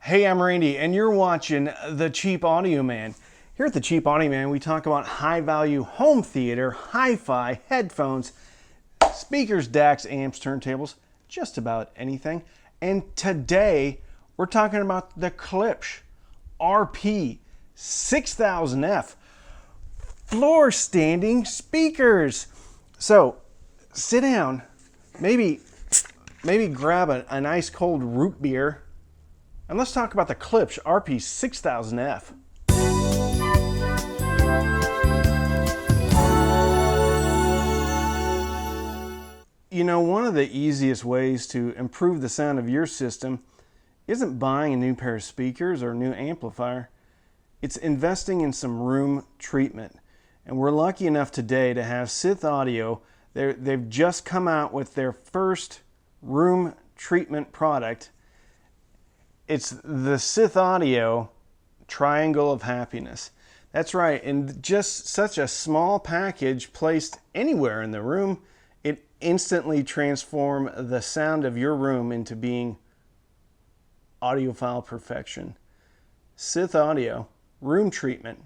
Hey, I'm Randy, and you're watching The Cheap Audio Man. Here at The Cheap Audio Man, we talk about high-value home theater, hi-fi, headphones, speakers, DACs, amps, turntables, just about anything. And today, we're talking about the Klipsch RP 6000F floor standing speakers. So, sit down, maybe grab a nice cold root beer, and let's talk about the Klipsch RP 6000F. You know, one of the easiest ways to improve the sound of your system isn't buying a new pair of speakers or a new amplifier. It's investing in some room treatment. And we're lucky enough today to have Sith Audio. They've just come out with their first room treatment product. It's the Sith Audio Triangle of Happiness. That's right, in just such a small package placed anywhere in the room, it instantly transforms the sound of your room into being audiophile perfection. Sith Audio Room Treatment,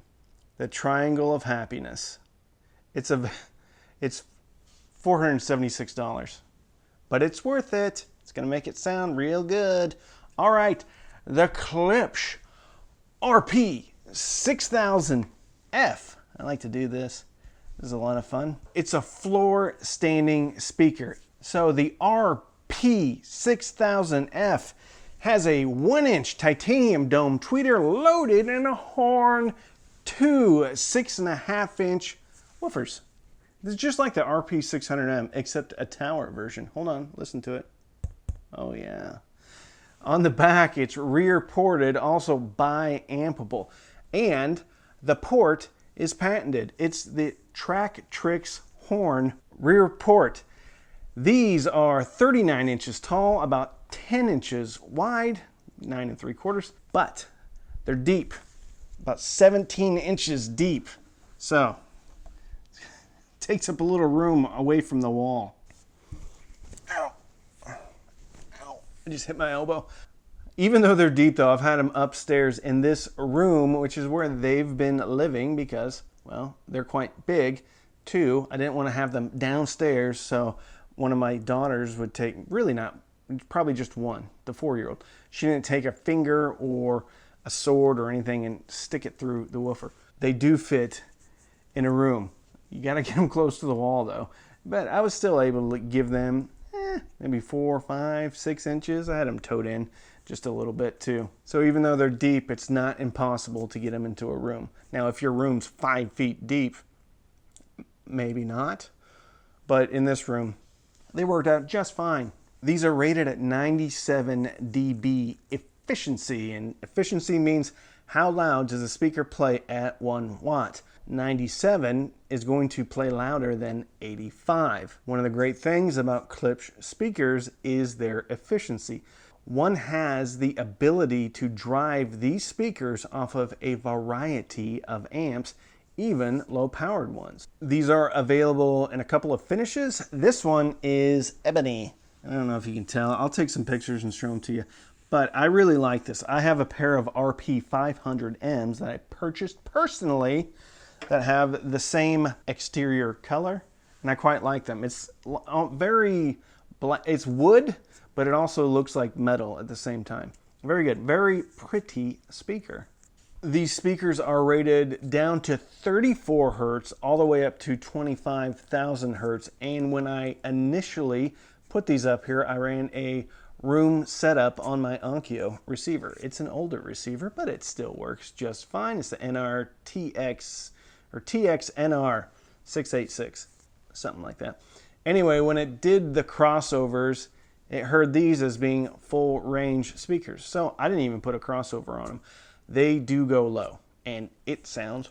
the Triangle of Happiness. It's $476, but it's worth it. It's gonna make it sound real good. All right, the Klipsch RP 6000F. I like to do this. This is a lot of fun. It's a floor standing speaker. So the RP 6000F has a 1-inch titanium dome tweeter loaded in a horn, two 6.5-inch woofers. This is just like the RP 600M, except a tower version. Hold on, listen to it. Oh yeah. On the back, it's rear ported, also bi-ampable. And the port is patented. It's the Tractrix horn rear port. These are 39 inches tall, about 10 inches wide, 9 3/4, but they're deep, about 17 inches deep. So, it takes up a little room away from the wall. Ow. Ow. I just hit my elbow. Even though they're deep though, I've had them upstairs in this room, which is where they've been living because, well, they're quite big. Two, I didn't want to have them downstairs, so one of my daughters would take, really not, probably just one, the 4-year-old. She didn't take a finger or a sword or anything and stick it through the woofer. They do fit in a room. You got to get them close to the wall though. But I was still able to give them maybe 4, 5, 6 inches. I had them towed in just a little bit too. So even though they're deep, it's not impossible to get them into a room. Now, if your room's 5 feet deep, maybe not. But in this room, they worked out just fine. These are rated at 97 dB efficiency, and efficiency means how loud does the speaker play at 1 watt. 97 is going to play louder than 85. One of the great things about Klipsch speakers is their efficiency. One has the ability to drive these speakers off of a variety of amps, even low-powered ones. These are available in a couple of finishes. This one is ebony. I don't know if you can tell. I'll take some pictures and show them to you. But I really like this. I have a pair of RP 500Ms that I purchased personally that have the same exterior color, and I quite like them. It's it's wood, but it also looks like metal at the same time. Very good, very pretty speaker. These speakers are rated down to 34 Hertz all the way up to 25,000 Hertz. And when I initially put these up here, I ran a room setup on my Onkyo receiver. It's an older receiver, but it still works just fine. It's the NR-TX or TXNR 686, something like that. Anyway, when it did the crossovers, it heard these as being full range speakers. So I didn't even put a crossover on them. They do go low, and it sounds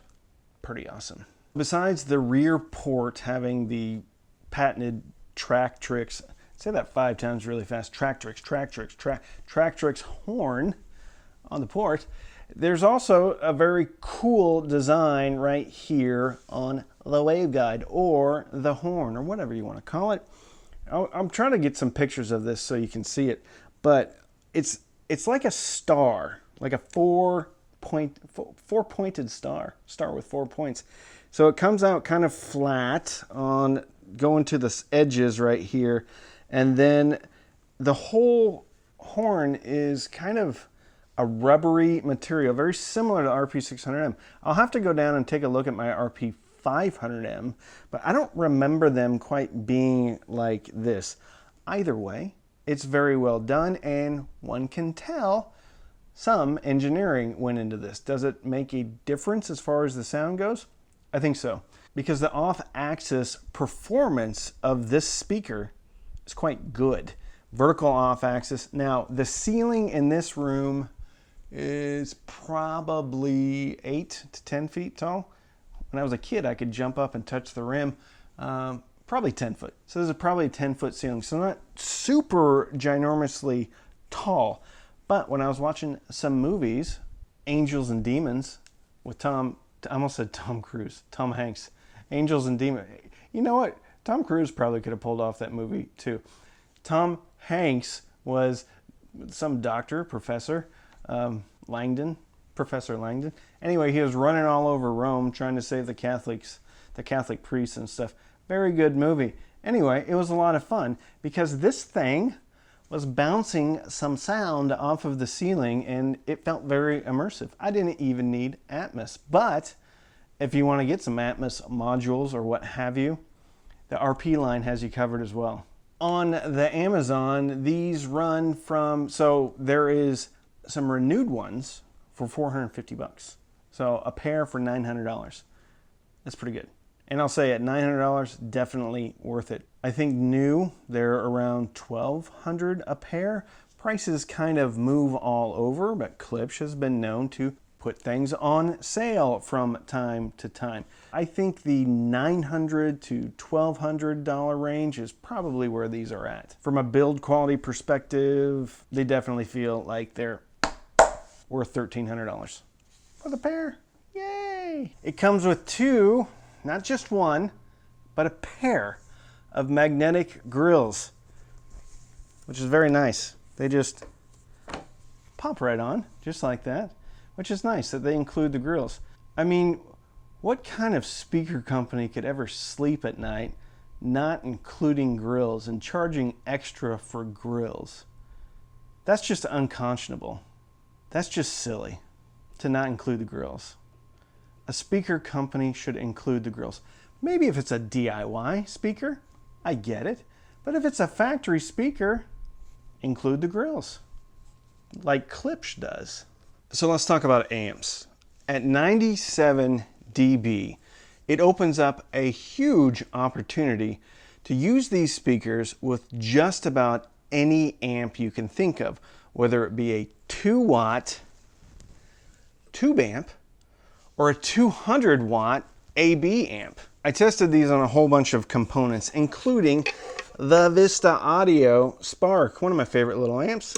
pretty awesome. Besides the rear port having the patented Tractrix, say that 5 times really fast, Tractrix horn on the port, there's also a very cool design right here on the waveguide or the horn or whatever you want to call it. I'm trying to get some pictures of this so you can see it, but it's it's like a star, like a four-pointed star with 4 points. So it comes out kind of flat on going to the edges right here, and then the whole horn is kind of a rubbery material, very similar to RP600M. I'll have to go down and take a look at my RP500M, but I don't remember them quite being like this. Either way, it's very well done, and one can tell some engineering went into this. Does it make a difference as far as the sound goes? I think so, because the off-axis performance of this speaker is quite good. Vertical off-axis. Now, the ceiling in this room is probably 8 to 10 feet tall. When I was a kid, I could jump up and touch the rim. Probably 10 foot. So there's probably a 10-foot ceiling. So not super ginormously tall. But when I was watching some movies, Angels and Demons, with I almost said Tom Cruise, Tom Hanks. Angels and Demons. You know what? Tom Cruise probably could have pulled off that movie too. Tom Hanks was some doctor, Professor Langdon. Anyway, he was running all over Rome trying to save the Catholics, the Catholic priests and stuff. Very good movie. Anyway, it was a lot of fun because this thing was bouncing some sound off of the ceiling and it felt very immersive. I didn't even need Atmos, but if you want to get some Atmos modules or what have you, the RP line has you covered as well. On the Amazon, these run from, so there is some renewed ones for $450. So a pair for $900. That's pretty good. And I'll say at $900, definitely worth it. I think new, they're around $1,200 a pair. Prices kind of move all over, but Klipsch has been known to put things on sale from time to time. I think the $900 to $1,200 range is probably where these are at. From a build quality perspective, they definitely feel like they're worth $1,300 for the pair. Yay! It comes with two, not just one, but a pair of magnetic grills, which is very nice. They just pop right on, just like that, which is nice that they include the grills. I mean, what kind of speaker company could ever sleep at night not including grills and charging extra for grills? That's just unconscionable. That's just silly to not include the grills. A speaker company should include the grills. Maybe if it's a DIY speaker, I get it. But if it's a factory speaker, include the grills, like Klipsch does. So let's talk about amps. At 97 dB, it opens up a huge opportunity to use these speakers with just about any amp you can think of, whether it be a 2-watt tube amp or a 200-watt AB amp. I tested these on a whole bunch of components, including the Vista Audio Spark, one of my favorite little amps.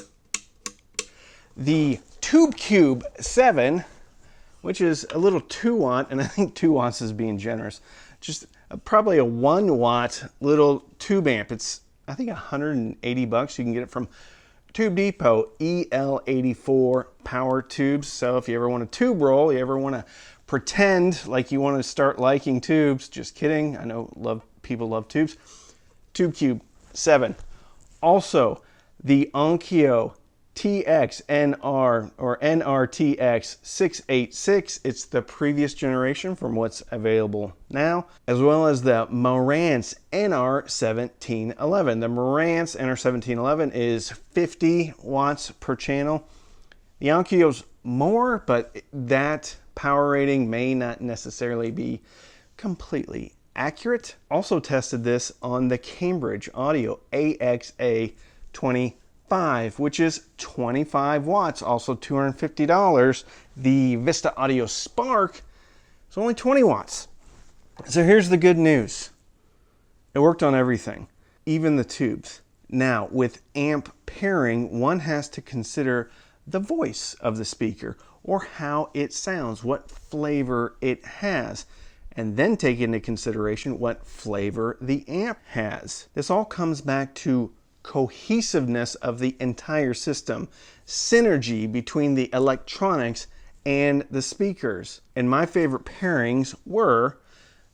The Tube Cube 7, which is a little 2-watt, and I think 2 watts is being generous. Just probably a 1-watt little tube amp. It's, I think, $180. You can get it from Tube Depot, EL84 power tubes. So if you ever want a tube roll, you ever want to pretend like you want to start liking tubes, just kidding. I know people love tubes. Tube Cube 7. Also, the Onkyo TX-NR or NRTX 686. It's the previous generation from what's available now, as well as the Marantz NR1711. The Marantz NR1711 is 50 watts per channel. The Onkyo's more, but that power rating may not necessarily be completely accurate. Also tested this on the Cambridge Audio AXA25, which is 25 watts, also $250. The Vista Audio Spark is only 20 watts. So here's the good news. It worked on everything, even the tubes. Now, with amp pairing, one has to consider the voice of the speaker or how it sounds, what flavor it has, and then take into consideration what flavor the amp has. This all comes back to cohesiveness of the entire system, synergy between the electronics and the speakers. And my favorite pairings were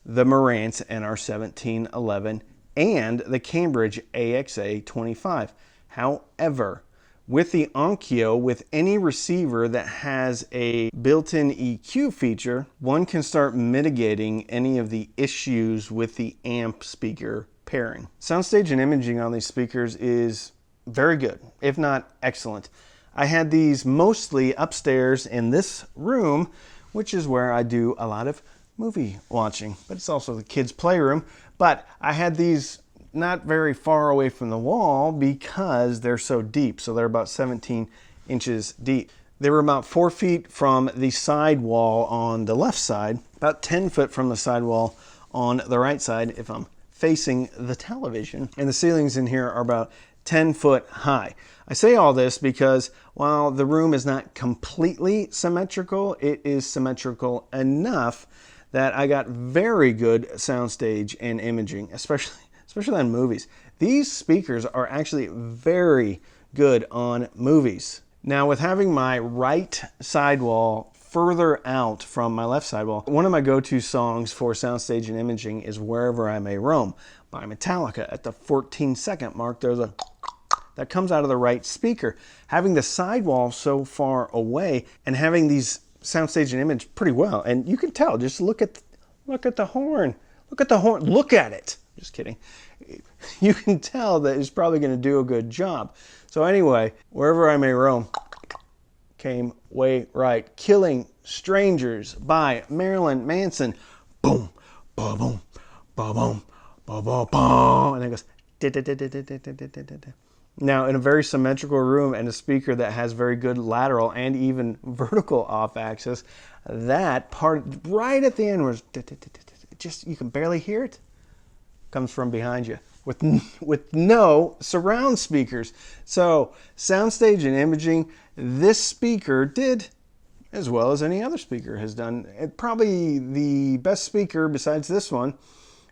the Marantz NR1711 and the Cambridge AXA25. However, with the Onkyo, with any receiver that has a built-in EQ feature, one can start mitigating any of the issues with the amp speaker pairing. Soundstage and imaging on these speakers is very good, if not excellent. I had these mostly upstairs in this room, which is where I do a lot of movie watching, but it's also the kids' playroom. But I had these not very far away from the wall because they're so deep. So they're about 17 inches deep. They were about 4 feet from the side wall on the left side, about 10 foot from the side wall on the right side if I'm facing the television. And the ceilings in here are about 10 foot high. I say all this because while the room is not completely symmetrical, it is symmetrical enough that I got very good soundstage and imaging, especially on movies. These speakers are actually very good on movies. Now, with having my right sidewall further out from my left sidewall, one of my go-to songs for soundstage and imaging is Wherever I May Roam by Metallica. At the 14-second mark, there's a that comes out of the right speaker. Having the sidewall so far away and having these soundstage and image pretty well, and you can tell, just look at the horn. Look at the horn. Look at it. Just kidding. You can tell that it's probably going to do a good job. So anyway, Wherever I May Roam came way right. Killing Strangers by Marilyn Manson. Boom, ba boom, ba boom, ba ba ba, and it goes. Now, in a very symmetrical room and a speaker that has very good lateral and even vertical off axis, that part right at the end was just, you can barely hear it, comes from behind you with no surround speakers. So soundstage and imaging, this speaker did as well as any other speaker has done. Probably the best speaker besides this one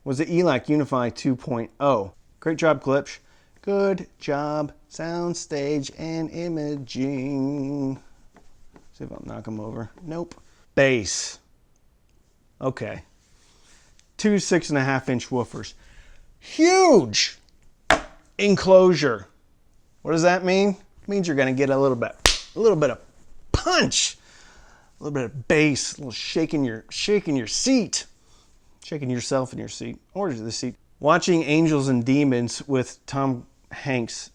was the ELAC Unify 2.0. Great job, Klipsch. Good job, soundstage and imaging. See if I'll knock them over. Nope. Bass. Okay. 2 6.5-inch woofers. Huge enclosure. What does that mean? It means you're going to get a little bit of punch, a little bit of bass, a little shaking your seat, shaking yourself in your seat or the seat. Watching Angels and Demons with Tom Hanks.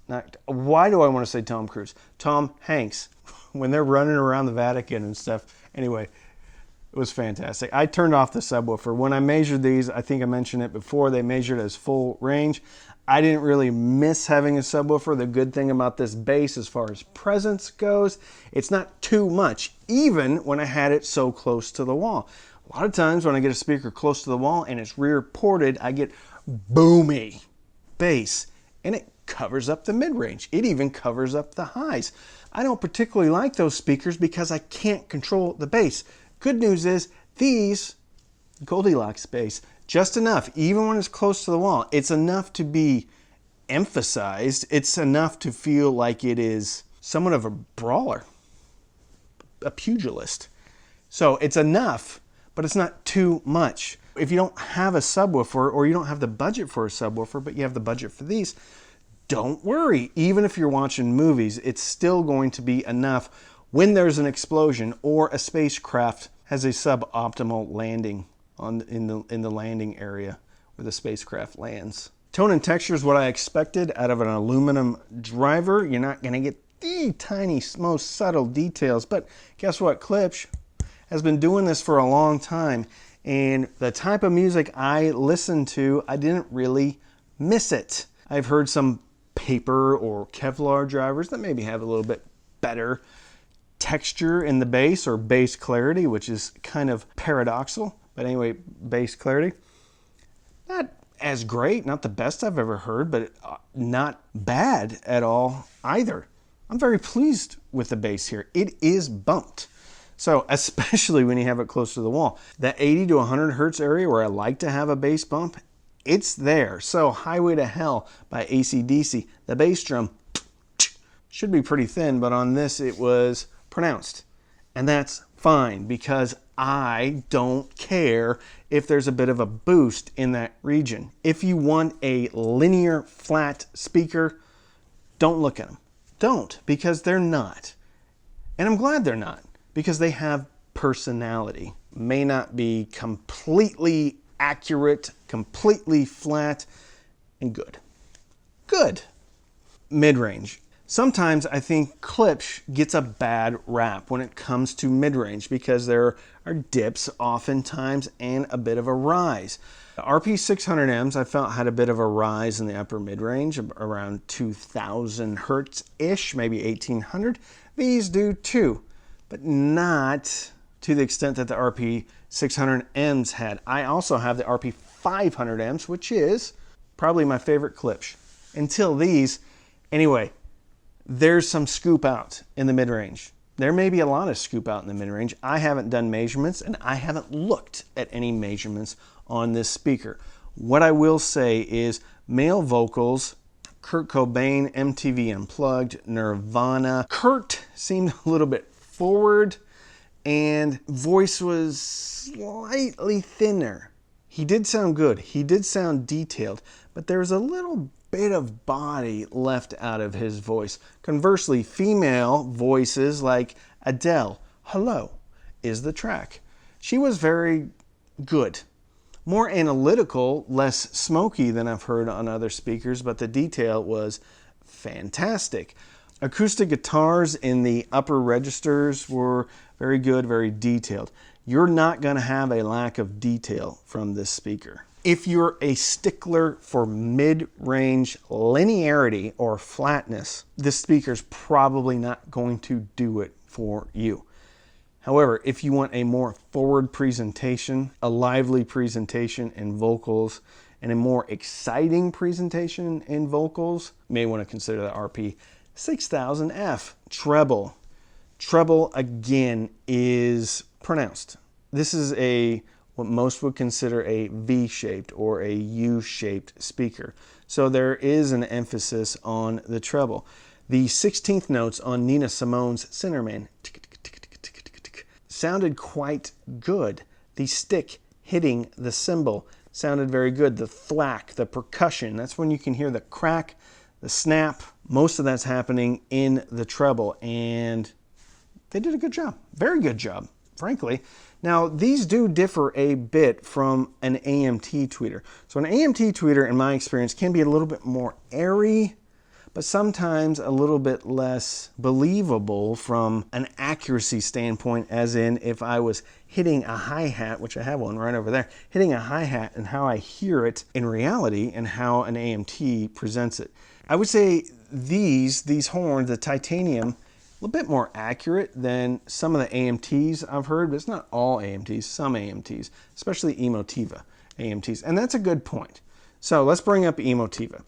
Why do I want to say Tom Cruise? Tom Hanks. When they're running around the Vatican and stuff. Anyway, it was fantastic. I turned off the subwoofer. When I measured these, I think I mentioned it before, they measured as full range. I didn't really miss having a subwoofer. The good thing about this bass as far as presence goes, it's not too much, even when I had it so close to the wall. A lot of times when I get a speaker close to the wall and it's rear ported, I get boomy bass, and it covers up the mid-range. It even covers up the highs. I don't particularly like those speakers because I can't control the bass. Good news is these Goldilocks bass, just enough, even when it's close to the wall, it's enough to be emphasized. It's enough to feel like it is somewhat of a brawler, a pugilist. So it's enough, but it's not too much. If you don't have a subwoofer or you don't have the budget for a subwoofer, but you have the budget for these, don't worry. Even if you're watching movies, it's still going to be enough when there's an explosion or a spacecraft has a suboptimal landing in the landing area where the spacecraft lands. Tone and texture is what I expected out of an aluminum driver. You're not going to get the tiny, most subtle details, but guess what? Klipsch has been doing this for a long time, and the type of music I listen to, I didn't really miss it. I've heard some paper or Kevlar drivers that maybe have a little bit better texture in the bass or bass clarity, which is kind of paradoxical. But anyway, bass clarity, not as great, not the best I've ever heard, but not bad at all either. I'm very pleased with the bass here. It is bumped. So especially when you have it close to the wall. That 80 to 100 hertz area where I like to have a bass bump, it's there. So Highway to Hell by AC/DC. The bass drum should be pretty thin, but on this it was pronounced. And that's fine because I don't care if there's a bit of a boost in that region. If you want a linear flat speaker, don't look at them. Don't, because they're not. And I'm glad they're not, because they have personality. May not be completely accurate, completely flat, and good. Good. Mid-range. Sometimes I think Klipsch gets a bad rap when it comes to mid-range because there are dips oftentimes and a bit of a rise. The RP600Ms I felt had a bit of a rise in the upper mid-range, around 2000 hertz-ish, maybe 1800. These do too, but not to the extent that the RP600Ms had. I also have the RP500Ms, which is probably my favorite Klipsch. Until these, anyway, there's some scoop out in the mid-range. There may be a lot of scoop out in the mid-range. I haven't done measurements and I haven't looked at any measurements on this speaker. What I will say is male vocals, Kurt Cobain, MTV Unplugged, Nirvana. Kurt seemed a little bit forward and voice was slightly thinner. He did sound good. He did sound detailed, but there's a little bit of body left out of his voice. Conversely, female voices like Adele, Hello, is the track. She was very good. More analytical, less smoky than I've heard on other speakers, but the detail was fantastic. Acoustic guitars in the upper registers were very good, very detailed. You're not going to have a lack of detail from this speaker. If you're a stickler for mid-range linearity or flatness, this speaker's probably not going to do it for you. However, if you want a more forward presentation, a lively presentation in vocals, and a more exciting presentation in vocals, you may want to consider the RP6000F. Treble. Treble, again, is pronounced. This is what most would consider a V-shaped or a U-shaped speaker. So there is an emphasis on the treble. The 16th notes on Nina Simone's Cinnamon sounded quite good. The stick hitting the cymbal sounded very good. The thwack, the percussion, that's when you can hear the crack, the snap. Most of that's happening in the treble, and they did a good job. Very good job, frankly. Now, these do differ a bit from an AMT tweeter. So an AMT tweeter, in my experience, can be a little bit more airy, but sometimes a little bit less believable from an accuracy standpoint, as in if I was hitting a hi-hat, which I have one right over there, hitting a hi-hat and how I hear it in reality and how an AMT presents it. I would say these horns, the titanium, a little bit more accurate than some of the AMTs I've heard, but it's not all AMTs, some AMTs, especially Emotiva AMTs, and that's a good point. So let's bring up Emotiva.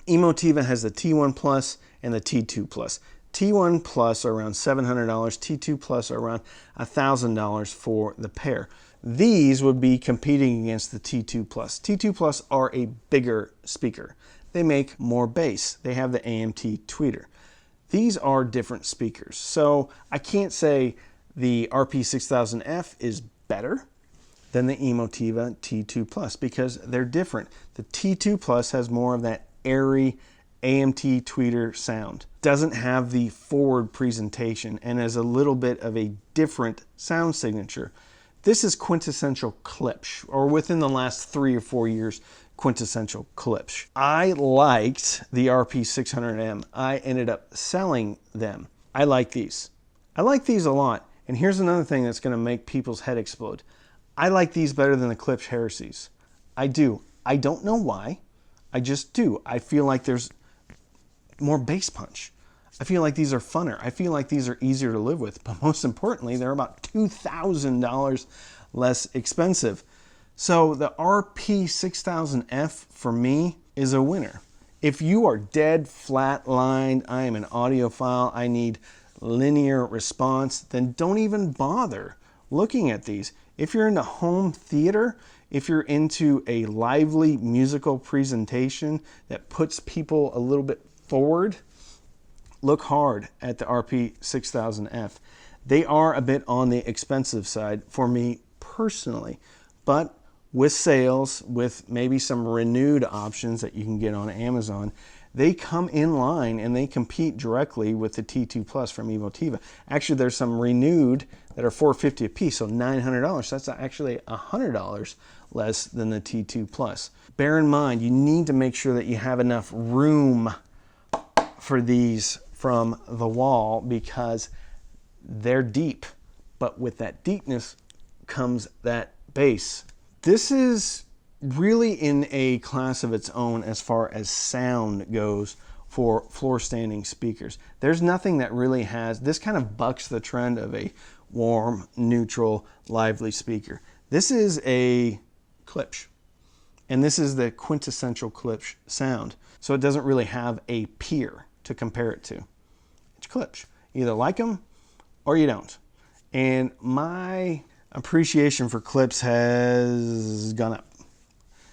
Emotiva has the T1 Plus and the T2 Plus. T1 Plus are around $700, T2 Plus are around $1,000 for the pair. These would be competing against the T2 Plus. T2 Plus are a bigger speaker. They make more bass. They have the AMT tweeter. These are different speakers. So I can't say the RP6000F is better than the Emotiva T2 Plus because they're different. The T2 Plus has more of that airy AMT tweeter sound. Doesn't have the forward presentation and has a little bit of a different sound signature. This is quintessential Klipsch, or within the last 3 or 4 years, quintessential Klipsch. I liked the RP600M. I ended up selling them. I like these. I like these a lot. And here's another thing that's going to make people's head explode. I like these better than the Klipsch Heresys. I do. I don't know why. I just do. I feel like there's more bass punch. I feel like these are funner. I feel like these are easier to live with. But most importantly, they're about $2,000 less expensive. So the RP6000F for me is a winner. If you are dead flat lined, I am an audiophile, I need linear response, then don't even bother looking at these. If you're in the home theater, if you're into a lively musical presentation that puts people a little bit forward, look hard at the RP 6000F. They are a bit on the expensive side for me personally, but with sales, with maybe some renewed options that you can get on Amazon, they come in line and they compete directly with the T2 Plus from Evotiva. Actually, there's some renewed that are $450 a piece, so $900. That's actually $100 less than the T2 Plus. Bear in mind, you need to make sure that you have enough room for these from the wall because they're deep, but with that deepness comes that bass. This is really in a class of its own as far as sound goes for floor standing speakers. There's nothing that really has, this kind of bucks the trend of a warm, neutral, lively speaker. This is a Klipsch, and this is the quintessential Klipsch sound. So it doesn't really have a peer to compare it to. It's Klipsch. You either like them or you don't. And my appreciation for Klipsch has gone up.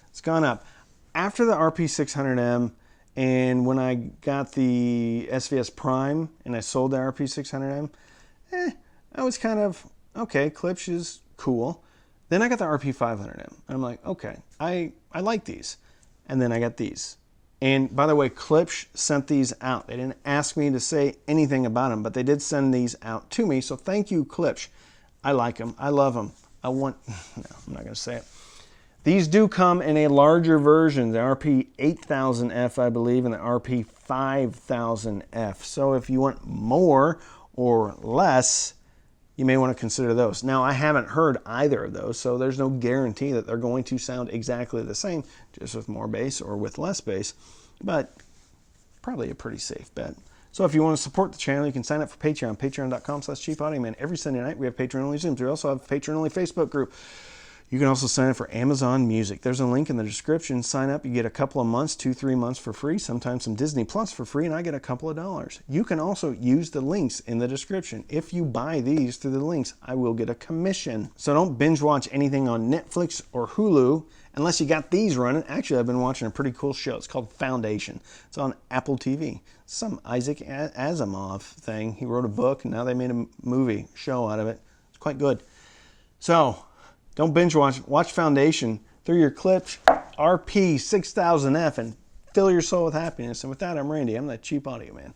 It's gone up. After the RP600M and when I got the SVS Prime and I sold the RP600M, I was kind of, okay, Klipsch is cool. Then I got the RP500M and I'm like, okay, I like these. And then I got these. And by the way, Klipsch sent these out. They didn't ask me to say anything about them, but they did send these out to me. So thank you, Klipsch. I like them. I love them. No, I'm not going to say it. These do come in a larger version, the RP8000F, I believe, and the RP5000F. So if you want more or less, you may want to consider those. Now, I haven't heard either of those, so there's no guarantee that they're going to sound exactly the same, just with more bass or with less bass, but probably a pretty safe bet. So if you want to support the channel, you can sign up for Patreon, patreon.com/cheapaudioman. Every Sunday night, we have Patreon-only Zooms. We also have a Patreon-only Facebook group. You can also sign up for Amazon Music. There's a link in the description. Sign up. You get a couple of months, 2-3 months for free, sometimes some Disney Plus for free, and I get a couple of dollars. You can also use the links in the description. If you buy these through the links, I will get a commission. So don't binge watch anything on Netflix or Hulu unless you got these running. Actually, I've been watching a pretty cool show. It's called Foundation. It's on Apple TV. Some Isaac Asimov thing. He wrote a book, and now they made a movie show out of it. It's quite good. So don't binge watch. Watch Foundation through your Klipsch RP6000F and fill your soul with happiness. And with that, I'm Randy. I'm that cheap audio man.